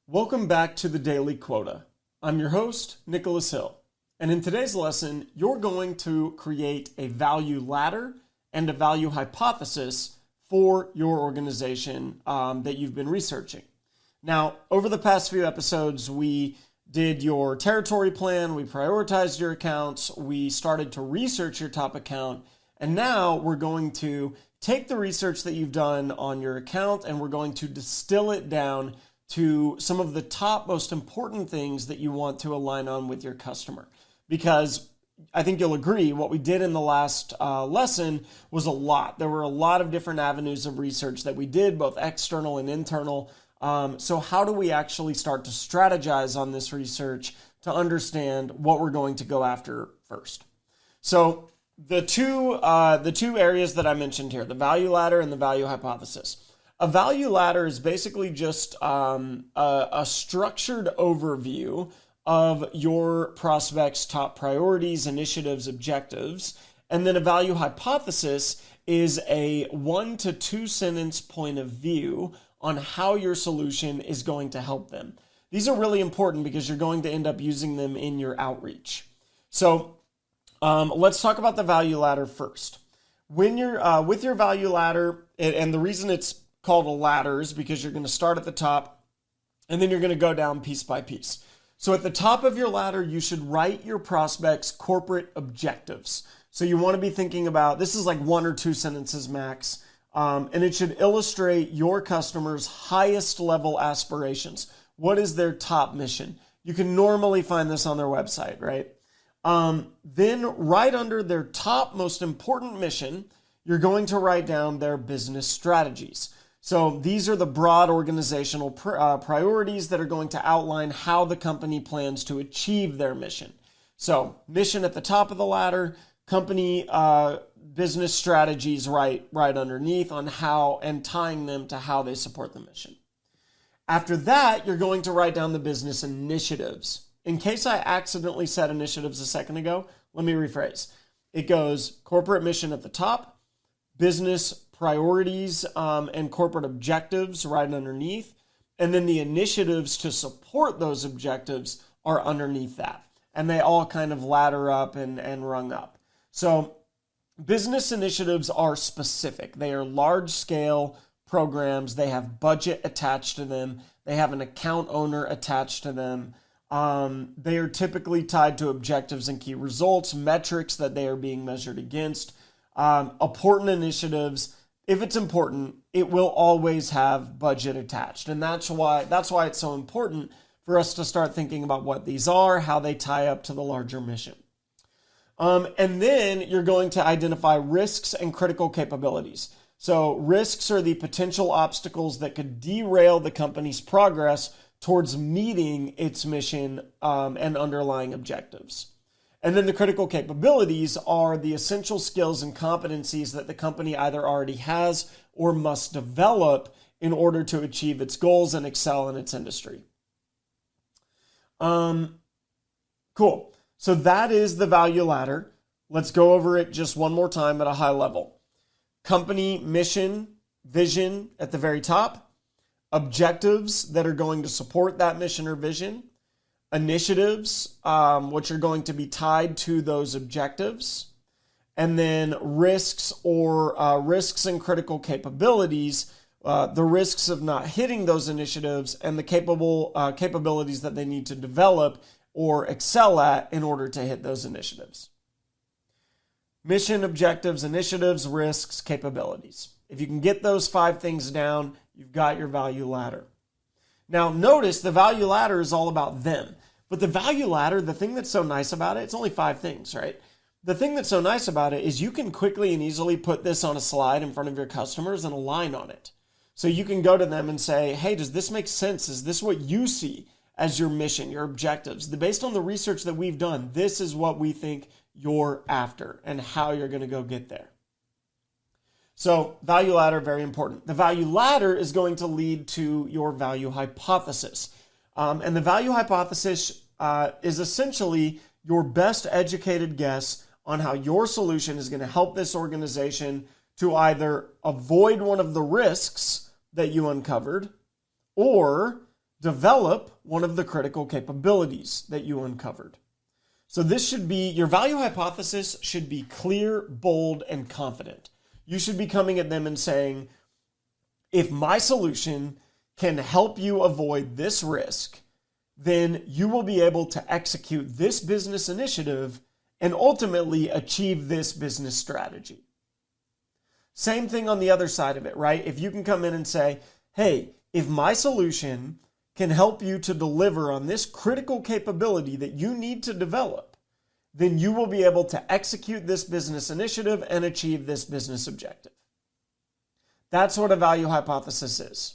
Welcome back to the Daily Quota. I'm your host, Nicholas Hill, and in today's lesson, you're going to create a value ladder and a value hypothesis for your organization that you've been researching. Now, over the past few episodes, we did your territory plan, we prioritized your accounts, we started to research your top account, and now we're going to take the research that you've done on your account and we're going to distill it down to some of the top most important things that you want to align on with your customer. Because I think you'll agree, what we did in the last lesson was a lot. There were a lot of different avenues of research that we did, both external and internal. So how do we actually start to strategize on this research to understand what we're going to go after first? So the two areas that I mentioned here, the value ladder and the value hypothesis. A value ladder is basically just a structured overview of your prospect's top priorities, initiatives, objectives. And then a value hypothesis is a 1 to 2 sentence point of view on how your solution is going to help them. These are really important because you're going to end up using them in your outreach. So let's talk about the value ladder first. When you're with your value ladder, and the reason it's called a ladder is because you're going to start at the top and then you're going to go down piece by piece. So at the top of your ladder, you should write your prospects' corporate objectives. So you want to be thinking about, this is like 1 or 2 sentences max, and it should illustrate your customer's highest level aspirations. What is their top mission? You can normally find this on their website, right? Then right under their top most important mission, you're going to write down their business strategies. So these are the broad organizational priorities that are going to outline how the company plans to achieve their mission. So mission at the top of the ladder, company business strategies right underneath on how and tying them to how they support the mission. After that, you're going to write down the business initiatives. In case I accidentally said initiatives a second ago, let me rephrase. It goes corporate mission at the top, business priorities and corporate objectives right underneath, and then the initiatives to support those objectives are underneath that. And they all kind of ladder up and rung up. So business initiatives are specific. They are large-scale programs. They have budget attached to them. They have an account owner attached to them. They are typically tied to objectives and key results, metrics that they are being measured against. Important initiatives, if it's important, it will always have budget attached. And that's why it's so important for us to start thinking about what these are, how they tie up to the larger mission. And then you're going to identify risks and critical capabilities. So risks are the potential obstacles that could derail the company's progress towards meeting its mission and underlying objectives. And then the critical capabilities are the essential skills and competencies that the company either already has or must develop in order to achieve its goals and excel in its industry. Cool. So that is the value ladder. Let's go over it just one more time at a high level. Company mission, vision at the very top, objectives that are going to support that mission or vision, initiatives, which are going to be tied to those objectives, and then risks and critical capabilities, the risks of not hitting those initiatives and the capabilities that they need to develop or excel at in order to hit those initiatives. Mission, objectives, initiatives, risks, capabilities. If you can get those 5 things down, you've got your value ladder. Now notice the value ladder is all about them. But the value ladder, the thing that's so nice about it, it's only 5 things, right? The thing that's so nice about it is you can quickly and easily put this on a slide in front of your customers and align on it. So you can go to them and say, hey, does this make sense? Is this what you see as your mission, your objectives? Based on the research that we've done, this is what we think you're after and how you're going to go get there. So value ladder, very important. The value ladder is going to lead to your value hypothesis. And the value hypothesis is essentially your best educated guess on how your solution is going to help this organization to either avoid one of the risks that you uncovered or develop one of the critical capabilities that you uncovered. So this should be, your value hypothesis should be clear, bold, and confident. You should be coming at them and saying, if my solution can help you avoid this risk, then you will be able to execute this business initiative and ultimately achieve this business strategy. Same thing on the other side of it, right? If you can come in and say, hey, if my solution can help you to deliver on this critical capability that you need to develop, then you will be able to execute this business initiative and achieve this business objective. That's what a value hypothesis is.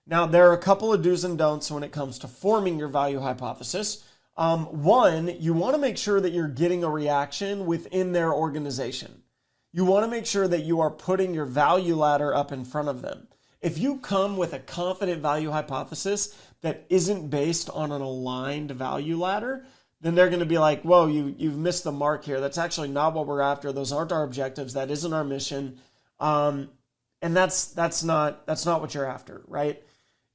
Now, there are a couple of do's and don'ts when it comes to forming your value hypothesis. One, you want to make sure that you're getting a reaction within their organization. You want to make sure that you are putting your value ladder up in front of them. If you come with a confident value hypothesis that isn't based on an aligned value ladder, then they're going to be like, whoa, you've missed the mark here. That's actually not what we're after. Those aren't our objectives. That isn't our mission. And that's not what you're after, right?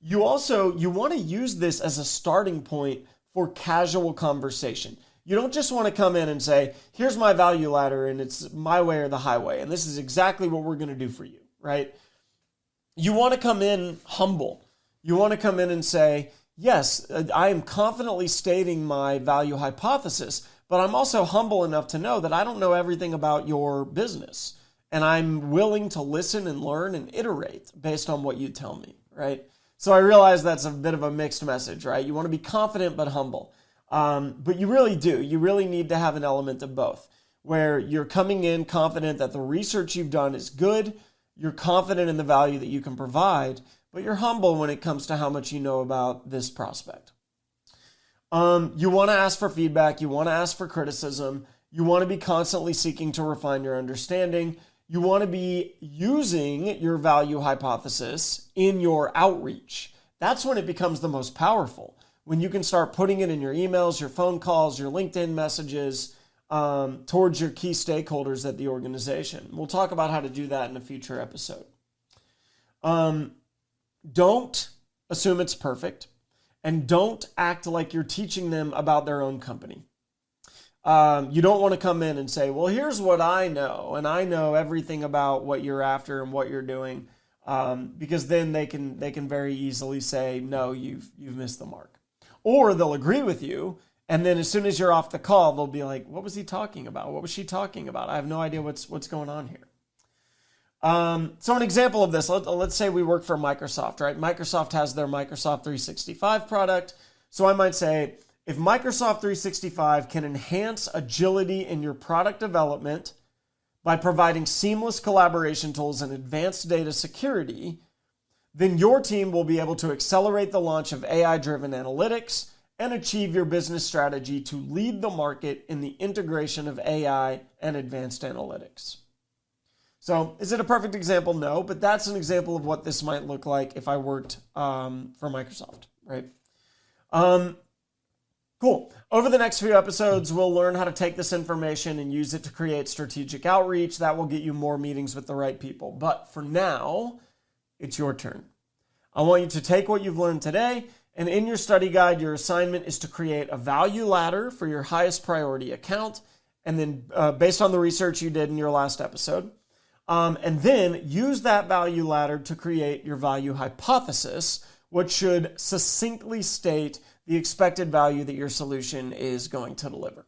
You want to use this as a starting point for casual conversation. You don't just want to come in and say, here's my value ladder and it's my way or the highway. And this is exactly what we're going to do for you, right? You want to come in humble. You want to come in and say, yes, I am confidently stating my value hypothesis, but I'm also humble enough to know that I don't know everything about your business. And I'm willing to listen and learn and iterate based on what you tell me, right? So I realize that's a bit of a mixed message, right? You want to be confident but humble. But you really do. You really need to have an element of both, where you're coming in confident that the research you've done is good, you're confident in the value that you can provide, but you're humble when it comes to how much you know about this prospect. You want to ask for feedback. You want to ask for criticism. You want to be constantly seeking to refine your understanding. You want to be using your value hypothesis in your outreach. That's when it becomes the most powerful. When you can start putting it in your emails, your phone calls, your LinkedIn messages, towards your key stakeholders at the organization. We'll talk about how to do that in a future episode. Don't assume it's perfect, and don't act like you're teaching them about their own company. You don't want to come in and say, well, here's what I know, and I know everything about what you're after and what you're doing, because then they can very easily say, no, you've missed the mark. Or they'll agree with you, and then as soon as you're off the call, they'll be like, what was he talking about? What was she talking about? I have no idea what's going on here. So an example of this, let's say we work for Microsoft, right? Microsoft has their Microsoft 365 product. So I might say, if Microsoft 365 can enhance agility in your product development by providing seamless collaboration tools and advanced data security, then your team will be able to accelerate the launch of AI-driven analytics and achieve your business strategy to lead the market in the integration of AI and advanced analytics. So is it a perfect example? No, but that's an example of what this might look like if I worked for Microsoft, right? Cool. Over the next few episodes, we'll learn how to take this information and use it to create strategic outreach. That will get you more meetings with the right people. But for now, it's your turn. I want you to take what you've learned today, and in your study guide, your assignment is to create a value ladder for your highest priority account, and then based on the research you did in your last episode, and then use that value ladder to create your value hypothesis, which should succinctly state the expected value that your solution is going to deliver.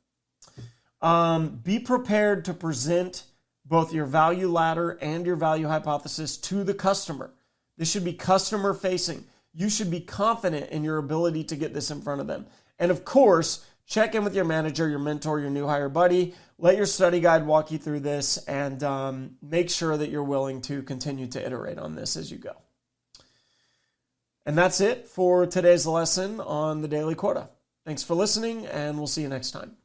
Be prepared to present both your value ladder and your value hypothesis to the customer. This should be customer facing. You should be confident in your ability to get this in front of them. And of course, check in with your manager, your mentor, your new hire buddy. Let your study guide walk you through this, and make sure that you're willing to continue to iterate on this as you go. And that's it for today's lesson on the Daily Quota. Thanks for listening, and we'll see you next time.